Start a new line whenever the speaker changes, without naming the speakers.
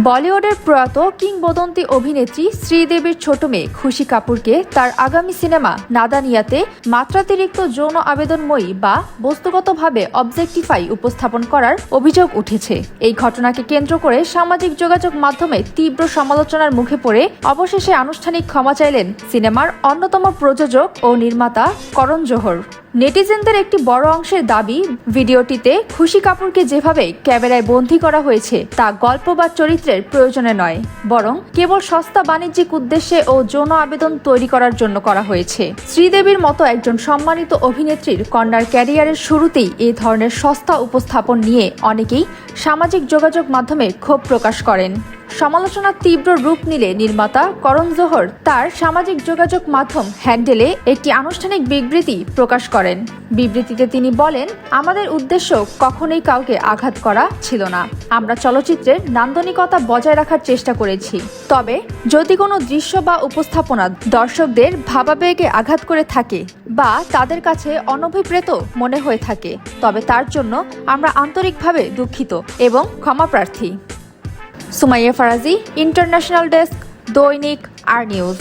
বলিউডের প্রয়াত কিংবদন্তি অভিনেত্রী শ্রীদেবীর ছোট মেয়ে খুশি কাপুরকে তার আগামী সিনেমা নাদানিয়াতে মাত্রাতিরিক্ত যৌন আবেদনময়ী বা বস্তুগতভাবে অবজেক্টিফাই উপস্থাপন করার অভিযোগ উঠেছে। এই ঘটনাকে কেন্দ্র করে সামাজিক যোগাযোগ মাধ্যমে তীব্র সমালোচনার মুখে পড়ে অবশেষে আনুষ্ঠানিক ক্ষমা চাইলেন সিনেমার অন্যতম প্রযোজক ও নির্মাতা করণ জোহর। নেটিজেনদের একটি বড় অংশের দাবি, ভিডিওটিতে খুশি কাপুরকে যেভাবে ক্যামেরায় বন্দী করা হয়েছে তা গল্প বা চরিত্রের প্রয়োজনে নয়, বরং কেবল সস্তা বাণিজ্যিক উদ্দেশ্যে ও যৌন আবেদন তৈরি করার জন্য করা হয়েছে। শ্রীদেবীর মতো একজন সম্মানিত অভিনেত্রীর কন্যার ক্যারিয়ারের শুরুতেই এই ধরনের সস্তা উপস্থাপন নিয়ে অনেকেই সামাজিক যোগাযোগ মাধ্যমে ক্ষোভ প্রকাশ করেন। সমালোচনার তীব্র রূপ নিলে নির্মাতা করণ জোহর তার সামাজিক যোগাযোগ মাধ্যম হ্যান্ডেলে একটি আনুষ্ঠানিক বিবৃতি প্রকাশ করেন। বিবৃতিতে তিনি বলেন, আমাদের উদ্দেশ্য কখনোই কাউকে আঘাত করা ছিল না। আমরা চলচ্চিত্রের নান্দনিকতা বজায় রাখার চেষ্টা করেছি। তবে যদি কোনো দৃশ্য বা উপস্থাপনা দর্শকদের ভাবাবেগে আঘাত করে থাকে বা তাদের কাছে অনভিপ্রেত মনে হয়ে থাকে, তবে তার জন্য আমরা আন্তরিকভাবে দুঃখিত এবং ক্ষমাপ্রার্থী। সুমাইয়া ফারাজি, ইন্টারন্যাশনাল ডেস্ক, দৈনিক আর নিউজ।